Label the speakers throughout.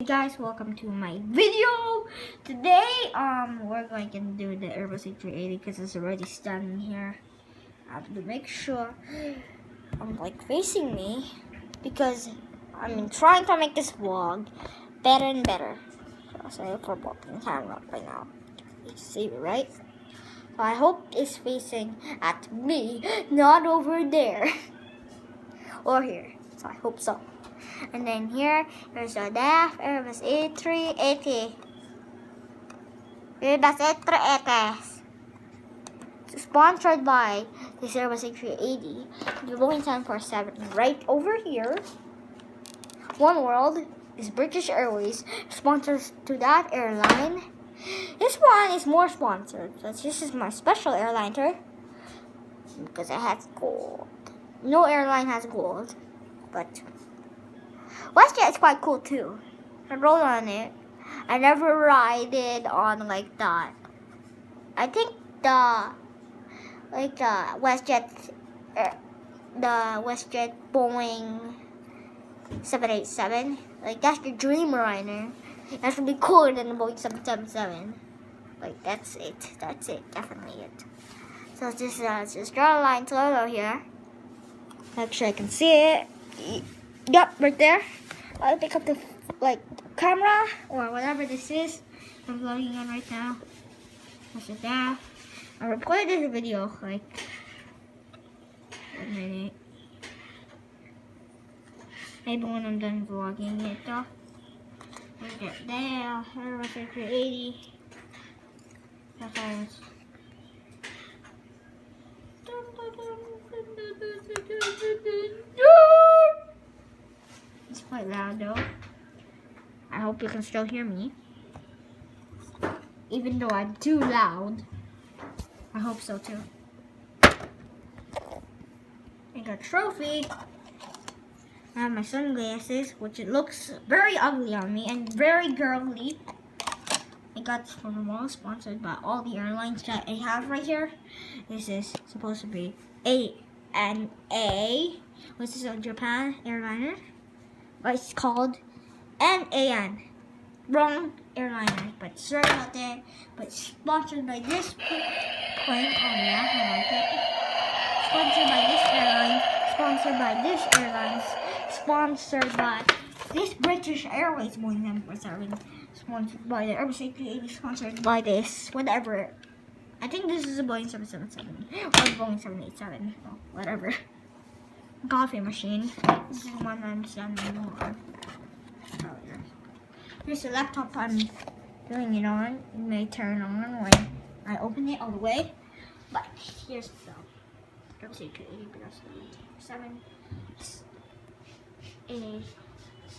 Speaker 1: Hey guys, welcome to my video. Today we're going to do the Airbus a380 because it's already standing here. I have to make sure I'm facing me because I'm trying to make this vlog better and better. So sorry for blocking the camera right now. You see it, right? So I hope it's facing at me, not over there or here. So I hope so. And then here's the Airbus a380. Airbus a380. Sponsored by this Airbus a380. The Boeing 747. Right over here, One World is British Airways. Sponsors to that airline. This one is more sponsored. So this is my special airline tour because it has gold. No airline has gold, but WestJet is quite cool too. I rode on it. I never ride it on like that. I think the WestJet, Boeing 787. That's the dream liner. That should be cooler than the Boeing 777. That's it. That's it. Definitely it. So this is just draw a line logo here. Make sure I can see it. Yep, right there. I'll pick up the camera or whatever this is I'm vlogging on right now. That's it there. I recorded this video a minute. Maybe when I'm done vlogging it though. Look at there. Airbus a380. That's all. It's quite loud though. I hope you can still hear me. Even though I'm too loud. I hope so too. I got a trophy. I have my sunglasses, which it looks very ugly on me and very girly. I got this from the mall, sponsored by all the airlines that I have right here. This is supposed to be ANA. This is a Japan airliner. But it's called NAN. Wrong airliner, but it's right out there. But sponsored by this plane. Oh yeah, I like it. Sponsored by this airline. Sponsored by this airline. Sponsored by this British Airways Boeing 747. Sponsored by the Airbus a380. Sponsored by this, whatever. I think this is a Boeing 777 or Boeing 787. Oh, whatever. Coffee machine. This is one I'm standing on. Here's the laptop I'm doing it on. It may turn on when I open it all the way. But here's the Airbus a380 because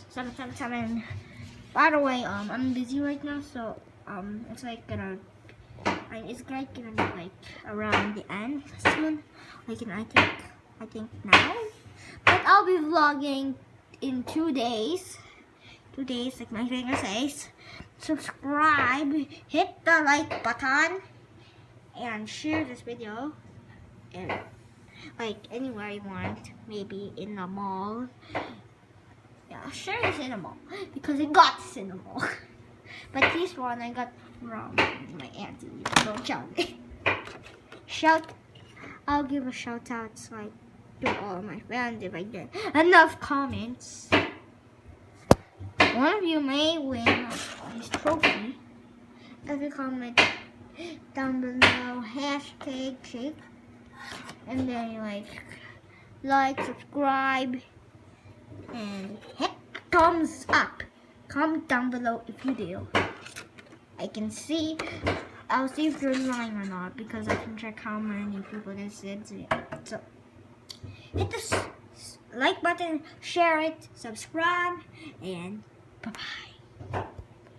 Speaker 1: 777. By the way, I'm busy right now, so it's gonna be around the end soon. I think now. But I'll be vlogging in 2 days. 2 days, like my finger says. Subscribe, hit the like button, and share this video. And anywhere you want, maybe in the mall. Yeah, share this in the mall because I got this in the mall. But this one I got from my auntie. Don't shout me. I'll give a shout out to all my fans if I get enough comments. One of you may win this trophy if you comment down below #shape, and then you subscribe, and hit thumbs up. Comment down below if you do. I'll see if you're lying or not because I can check how many people this is. So hit the like button, share it, subscribe, and bye-bye.